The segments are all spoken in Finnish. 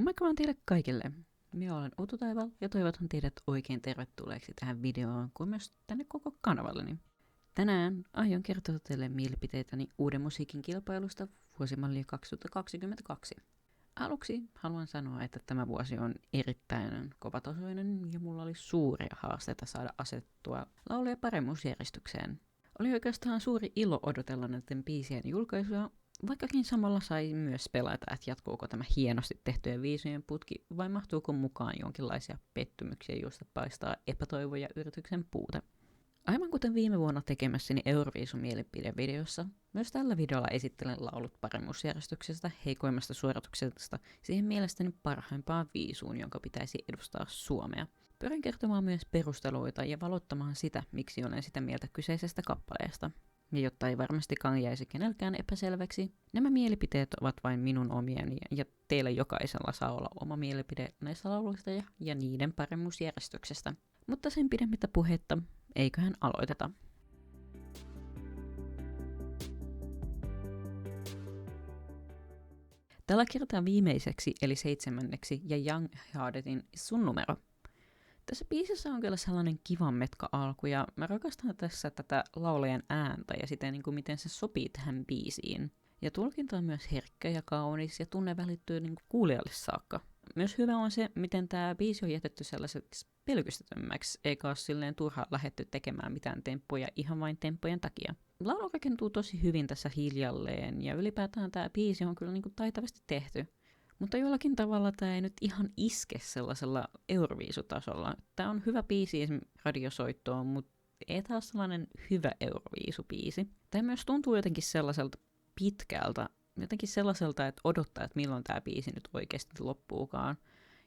Moikka vaan teille kaikille. Minä olen Utu Taival ja toivotan teidät oikein tervetulleeksi tähän videoon, kuin myös tänne koko kanavalleni. Tänään aion kertoa teille mielipiteitäni uuden musiikin kilpailusta vuosimallia 2022. Aluksi haluan sanoa, että tämä vuosi on erittäin kovatasoinen ja mulla oli suuria haasteita saada asettua lauluja paremmuusjärjestykseen. Oli oikeastaan suuri ilo odotella näiden biisien julkaisua, vaikkakin samalla sai myös pelätä, että jatkuuko tämä hienosti tehtyjen viisujen putki vai mahtuuko mukaan jonkinlaisia pettymyksiä, joista paistaa epätoivo ja yrityksen puute. Aivan kuten viime vuonna tekemässäni Euroviisu-mielipidevideossa, myös tällä videolla esittelen laulut paremmuusjärjestyksestä heikoimmasta suorituksesta siihen mielestäni parhaimpaan viisuun, jonka pitäisi edustaa Suomea. Pyrin kertomaan myös perusteluita ja valottamaan sitä, miksi olen sitä mieltä kyseisestä kappaleesta. Ja jotta ei varmastikaan jäisi kenelläkään epäselväksi, nämä mielipiteet ovat vain minun omieni ja teillä jokaisella saa olla oma mielipide näistä lauluista ja niiden paremmuusjärjestyksestä. Mutta sen pidemmittä puhetta, eiköhän aloiteta. Tällä kertaa viimeiseksi eli 7. ja Young Heartedin Sun numero. Tässä biisissä on kyllä sellainen kivan metka alku ja mä rakastan tässä tätä laulajan ääntä ja sitä miten se sopii tähän biisiin. Ja tulkinta on myös herkkä ja kaunis ja tunne välittyy kuulijalle saakka. Myös hyvä on se, miten tämä biisi on jätetty sellaiseksi pelkistetymmäksi, eikä ole silleen turhaan lähdetty tekemään mitään temppuja ihan vain temppujen takia. Laulu rakentuu tosi hyvin tässä hiljalleen ja ylipäätään tämä biisi on kyllä taitavasti tehty. Mutta jollakin tavalla tämä ei nyt ihan iske sellaisella Euroviisutasolla. Tämä on hyvä biisi esimerkiksi radiosoittoon, mutta ei taas sellainen hyvä Euroviisubiisi. Tämä myös tuntuu jotenkin sellaiselta pitkältä, jotenkin sellaiselta, että odottaa, että milloin tämä biisi nyt oikeasti loppuukaan.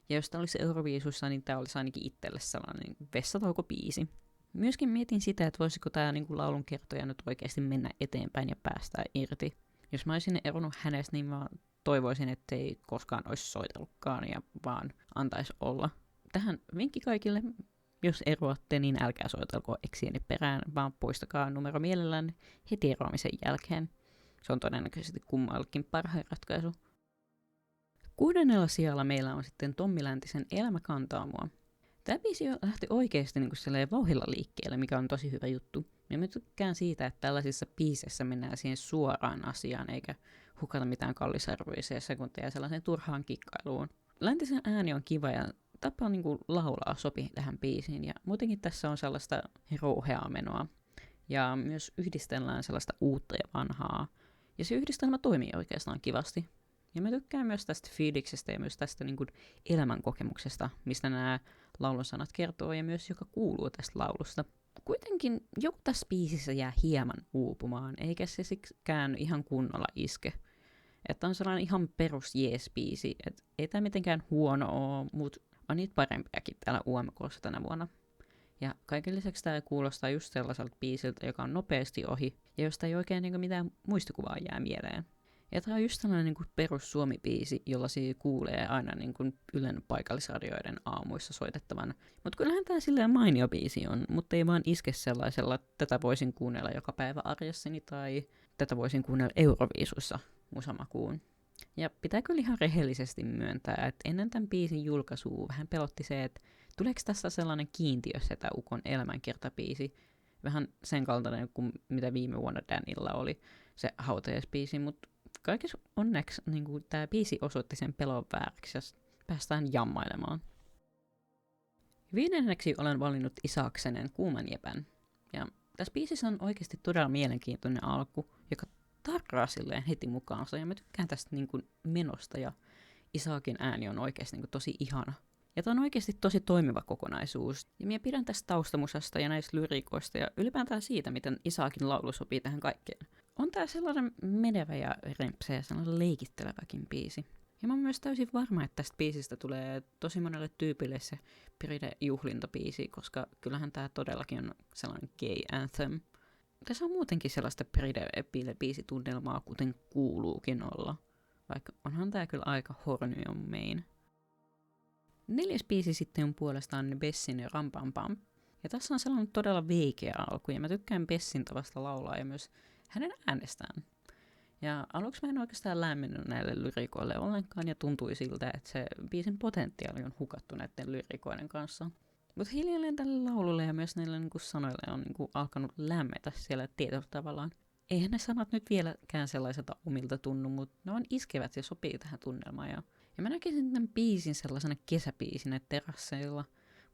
Ja jos tämä olisi Euroviisussa, niin tämä olisi ainakin itselle sellainen vessataukobiisi. Myöskin mietin sitä, että voisiko tämä laulun kertoja nyt oikeasti mennä eteenpäin ja päästää irti. Jos mä olisin eronnut hänestä, niin mä toivoisin, ettei koskaan olisi soitellutkaan ja vaan antaisi olla. Tähän vinkki kaikille, jos eroatte, niin älkää soitelko eksienne perään, vaan poistakaa numero mielellään heti eroamisen jälkeen. Se on todennäköisesti kummallekin parhain ratkaisu. 6. sijalla meillä on sitten Tommi Läntisen Elämä kantaa mua. Tämä biisi lähti oikeasti vauhdilla liikkeelle, mikä on tosi hyvä juttu. Ja mä tykkään siitä, että tällaisissa biiseissä mennään siihen suoraan asiaan, eikä hukata mitään kallisarvoisia sekunteja sellaiseen turhaan kikkailuun. Läntisen ääni on kiva ja tapa laulaa sopii tähän biisiin, ja muutenkin tässä on sellaista rouheaa menoa. Ja myös yhdistellään sellaista uutta ja vanhaa, ja se yhdistelmä toimii oikeastaan kivasti. Ja mä tykkään myös tästä fiiliksestä ja myös tästä elämänkokemuksesta, mistä nämä laulun sanat kertoo ja myös joka kuuluu tästä laulusta. Kuitenkin joku tässä biisissä jää hieman uupumaan, eikä se siksikään ihan kunnolla iske. Että on sellainen ihan perus jees-biisi, että ei tämä mitenkään huono ole, mutta on niitä parempiakin täällä UMK:ssa tänä vuonna. Ja kaiken lisäksi tämä kuulostaa just sellaiselta biisiltä, joka on nopeasti ohi, ja josta ei oikein mitään muistikuvaa jää mieleen. Ja tämä on just sellainen perus suomi-biisi, jolla siinä kuulee aina Ylen paikallisradioiden aamuissa soitettavan. Mutta kyllähän tämä silleen mainio biisi on, mutta ei vaan iske sellaisella, että tätä voisin kuunnella joka päivä arjessani tai tätä voisin kuunnella Euroviisuissa musamakuun. Ja pitää kyllä ihan rehellisesti myöntää, että ennen tämän biisin julkaisua vähän pelotti se, että tuleeko tässä sellainen kiintiösetä Ukon elämänkertabiisi, vähän sen kaltainen kuin mitä viime vuonna Danilla oli se hautajaisbiisi, mutta kaikessa onneksi tämä biisi osoitti sen pelon vääräksi ja päästään jammailemaan. 5. olen valinnut Isaksenen Kuuman jepän. Ja tässä biisissä on oikeasti todella mielenkiintoinen alku, joka tarraa silleen heti mukaansa. Ja mä tykkään tästä menosta ja Isakin ääni on oikeasti tosi ihana. Ja tämä on oikeasti tosi toimiva kokonaisuus. Ja minä pidän tästä taustamusasta ja näistä lyriikoista ja ylipäätään siitä, miten Isakin laulu sopii tähän kaikkeen. On tää sellainen menevä ja rempsä ja sellainen leikitteleväkin biisi. Ja mä oon myös täysin varma, että tästä biisistä tulee tosi monelle tyypille se Pride-juhlintabiisi, koska kyllähän tää todellakin on sellainen gay anthem. Tässä on muutenkin sellaista Pride-biisitunnelmaa, kuten kuuluukin olla. Vaikka onhan tää kyllä aika horny on main. 4. biisi sitten on puolestaan Bessin Ram Pam Pam. Ja tässä on sellainen todella veikeä alku, ja mä tykkään Bessin tavasta laulaa ja myös hänen äänestään. Ja aluksi mä en oikeastaan lämmennyt näille lyrikoille ollenkaan ja tuntui siltä, että se biisin potentiaali on hukattu näiden lyrikoiden kanssa. Mutta hiljalleen tälle laululle ja myös näille niinku sanoille on niinku alkanut lämmetä siellä tietyllä tavallaan. Eihän ne sanat nyt vieläkään sellaiselta omilta tunnu, mutta ne on iskevät ja sopii tähän tunnelmaan. Ja mä näkisin tämän biisin sellaisena kesäbiisinä terasseilla.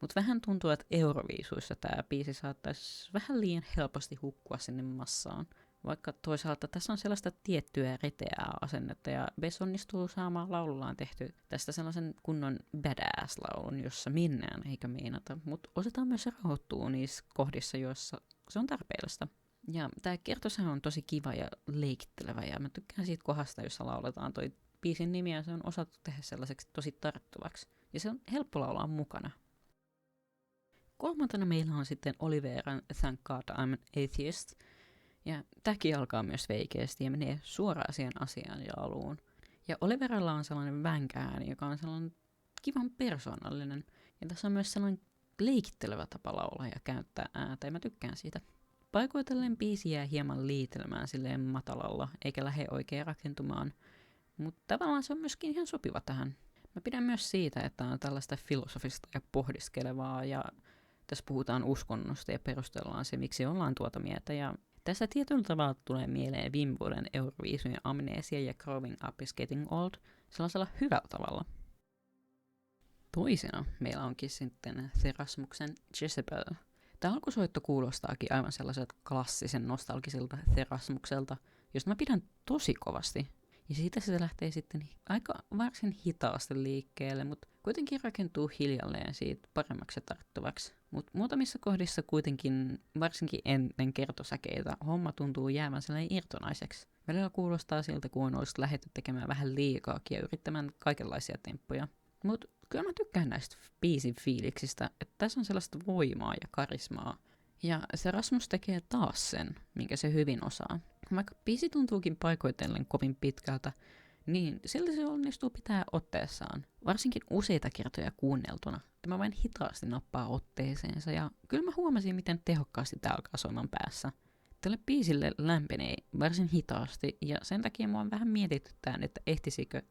Mutta vähän tuntuu, että Euroviisuissa tämä biisi saattaisi vähän liian helposti hukkua sinne massaan. Vaikka toisaalta tässä on sellaista tiettyä reteää asennetta ja Bess onnistuu saamaan laulullaan tehty tästä sellaisen kunnon badass-laulun, jossa mennään eikä meinata, mutta osataan myös rauhoittua niissä kohdissa, joissa se on tarpeellista. Ja tämä kertosähän on tosi kiva ja leikittelevä ja mä tykkään siitä kohdasta, jossa lauletaan toi biisin nimi ja se on osattu tehdä sellaiseksi tosi tarttuvaksi. Ja se on helppo laulaa mukana. Kolmantena meillä on sitten Oliveran Thank God I'm an Atheist. Ja tämäkin alkaa myös veikeästi ja menee suoraan siihen asiaan ja aluun. Ja Oliveralla on sellainen vänkääni, joka on sellainen kivan persoonallinen. Ja tässä on myös sellainen leikittelevä tapa laulaa ja käyttää ääntä ja mä tykkään siitä. Paikoitellen biisi jää hieman liitelmään silleen matalalla, eikä lähde oikein rakentumaan. Mutta tavallaan se on myöskin ihan sopiva tähän. Mä pidän myös siitä, että on tällaista filosofista ja pohdiskelevaa ja tässä puhutaan uskonnosta ja perustellaan se, miksi ollaan tuota mieltä. Ja tässä tietyllä tavalla tulee mieleen viime vuoden Euroviisujen Amnesia ja Growing Up is Getting Old sellaisella hyvällä tavalla. Toisena meillä onkin sitten Therasmuksen Jezebel. Tämä alkusoitto kuulostaakin aivan sellaiselta klassisen nostalgiselta Therasmukselta, josta mä pidän tosi kovasti. Ja siitä se lähtee sitten aika varsin hitaasti liikkeelle, mutta kuitenkin rakentuu hiljalleen siitä paremmaksi ja tarttuvaksi. Mutta muutamissa kohdissa kuitenkin, varsinkin ennen kertosäkeitä, homma tuntuu jäävän sellainen irtonaiseksi. Välillä kuulostaa siltä, kun olisi lähdetty tekemään vähän liikaakin ja yrittämään kaikenlaisia temppuja. Mutta kyllä mä tykkään näistä biisin fiiliksistä, että tässä on sellaista voimaa ja karismaa. Ja se Rasmus tekee taas sen, minkä se hyvin osaa. Vaikka biisi tuntuukin paikoitellen kovin pitkältä, niin silti se onnistuu pitää otteessaan. Varsinkin useita kertoja kuunneltuna. Tämä vain hitaasti nappaa otteeseensa ja kyllä mä huomasin, miten tehokkaasti tämä alkaa soimaan päässä. Tälle biisille lämpenee varsin hitaasti ja sen takia mua on vähän mietityttään, että ehtisikö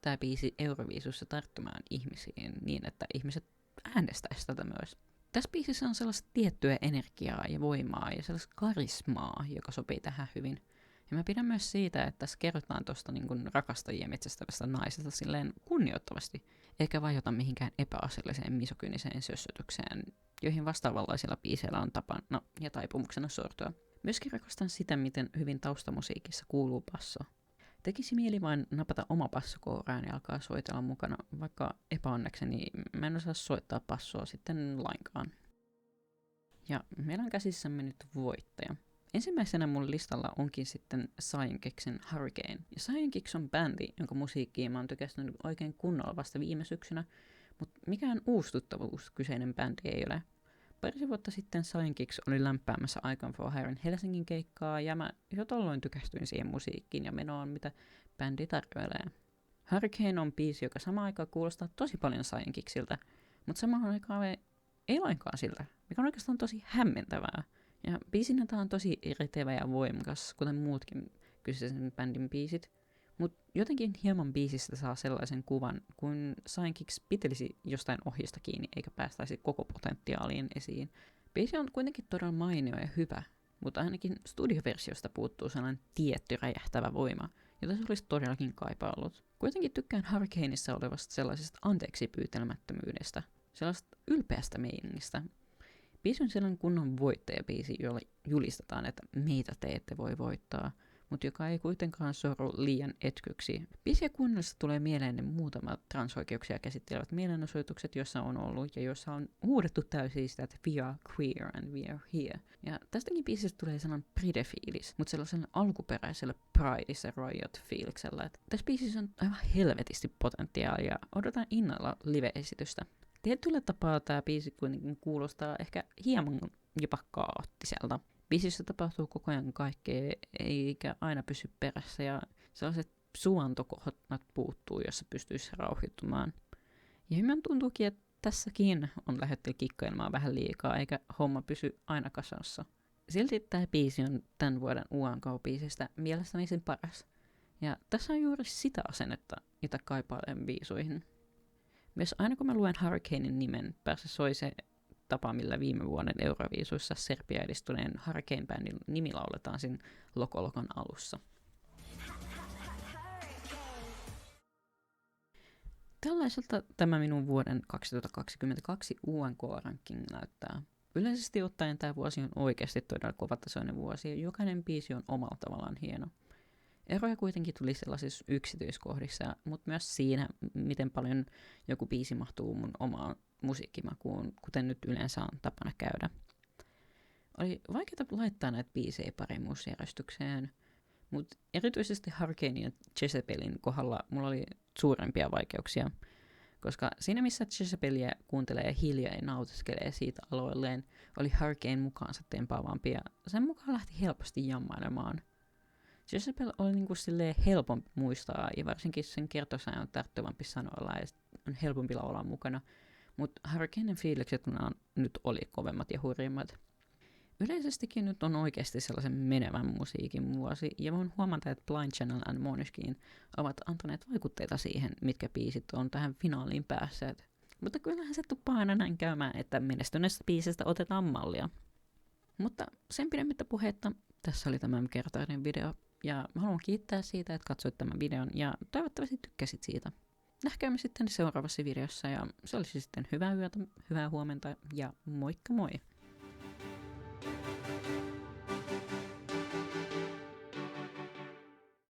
tämä biisi Euroviisussa tarttumaan ihmisiin niin, että ihmiset äänestäisivät tätä myös. Tässä biisissä on sellaista tiettyä energiaa ja voimaa ja sellaista karismaa, joka sopii tähän hyvin. Ja mä pidän myös siitä, että tässä kerrotaan tuosta niin rakastajien metsästävästä naisesta silleen kunnioittavasti, eikä vajota mihinkään epäasialliseen misokyniseen sössötykseen, joihin vastaavanlaisilla biiseillä on tapana ja taipumuksena sortua. Myöskin rakastan sitä, miten hyvin taustamusiikissa kuuluu basso. Tekisi mieli vain napata oma passokouraan ja alkaa soitella mukana, vaikka epäonnekseni mä en osaa soittaa passoa sitten lainkaan. Ja meillä on käsissämme nyt voittaja. Ensimmäisenä mun listalla onkin sitten Scientixin Hurricane. Ja Scientix on bändi, jonka musiikkiin mä oon tykästynyt oikein kunnolla vasta viime syksynä, mutta mikään uustuttavuus kyseinen bändi ei ole. Pari vuotta sitten Scientix oli lämpäämässä Icon for Hiren Helsingin keikkaa ja mä jo tolloin tykästyin siihen musiikkiin ja menoon, mitä bändi tarjoilee. Hurricane on biisi, joka samaan aikaan kuulostaa tosi paljon Scientixiltä, mutta samaan aikaan ei lainkaan siltä, mikä on oikeastaan tosi hämmentävää. Ja biisinä tää on tosi retevä ja voimakas, kuten muutkin kyseisen bändin biisit. Mutta jotenkin hieman biisistä saa sellaisen kuvan, kun Scientix pitelisi jostain ohjista kiinni eikä päästäisi koko potentiaaliin esiin. Biisi on kuitenkin todella mainio ja hyvä, mutta ainakin studioversiosta puuttuu sellainen tietty räjähtävä voima, jota se olisi todellakin kaipaillut. Kuitenkin tykkään Hurricaneissa olevasta sellaisesta anteeksi pyytelemättömyydestä, sellaista ylpeästä meiningistä. Biisi on sellainen kunnon voittajabiisi, jolla julistetaan, että meitä te ette voi voittaa, mutta joka ei kuitenkaan sorru liian etkyksi. Biisiä kuunnellessa tulee mieleen ne muutamat transoikeuksia käsittelevät mielenosoitukset, joissa on ollut ja joissa on huudettu täysin sitä, että we are queer and we are here. Ja tästäkin biisistä tulee sellainen pride-fiilis, mutta sellaisella alkuperäisellä Prideissa Riot-fiiliksellä. Tässä biisissä on aivan helvetisti potentiaalia ja odotan innolla live-esitystä. Tietyllä tapaa tämä biisi kuitenkin kuulostaa ehkä hieman jopa kaoottiselta. Biisissä tapahtuu koko ajan kaikkea, eikä aina pysy perässä, ja sellaiset suantokohdat puuttuu, jossa pystyisi rauhoittumaan. Ja hyvän tuntuukin, että tässäkin on lähdetty kikkailemaan vähän liikaa, eikä homma pysy aina kasassa. Silti tämä biisi on tämän vuoden UNK-biisistä mielestäni sen paras. Ja tässä on juuri sitä asennetta, jota kaipailen biisuihin. Myös aina kun mä luen Hurricanein nimen, päässä soi se tapa, millä viime vuoden Euroviisuissa Serbia edistuneen Hurricane-bändin nimi lauletaan siinä Lokolokon alussa. Tällaiselta tämä minun vuoden 2022 UNK-ranking näyttää. Yleisesti ottaen tämä vuosi on oikeasti todella kovatasoinen vuosi ja jokainen biisi on omalla tavallaan hieno. Eroja kuitenkin tuli sellaisissa yksityiskohdissa, mutta myös siinä, miten paljon joku biisi mahtuu mun omaan musiikkimakuun, kuten nyt yleensä on tapana käydä. Oli vaikeaa laittaa näitä biisejä paremmuusjärjestykseen, mutta erityisesti Hurricane ja Jezebelin kohdalla mulla oli suurempia vaikeuksia, koska siinä missä Jezebeliä kuuntelee hiljaa ja nautiskelee siitä aloilleen, oli Hurricane mukaansa tempaavampi ja sen mukaan lähti helposti jammailemaan. Jezebel oli niinku silleen helpompi muistaa ja varsinkin sen kertosäin on tarttuvampi sanoilla ja on helpompi laulaa mukana, mutta Hurricanen fiilikset nyt oli kovemmat ja hurjimmat. Yleisestikin nyt on oikeasti sellaisen menevän musiikin vuosi, ja voin huomata, että Blind Channel and Måneskin ovat antaneet vaikutteita siihen, mitkä biisit on tähän finaaliin päässeet. Mutta kyllähän se tuppaa aina näin käymään, että menestyneestä biisistä otetaan mallia. Mutta sen pidemmittä puhetta, tässä oli tämän kertainen video, ja mä haluan kiittää siitä, että katsoit tämän videon, ja toivottavasti tykkäsit siitä. Nähkäämme sitten seuraavassa videossa, ja se olisi sitten hyvää yötä, hyvää huomenta, ja moikka moi!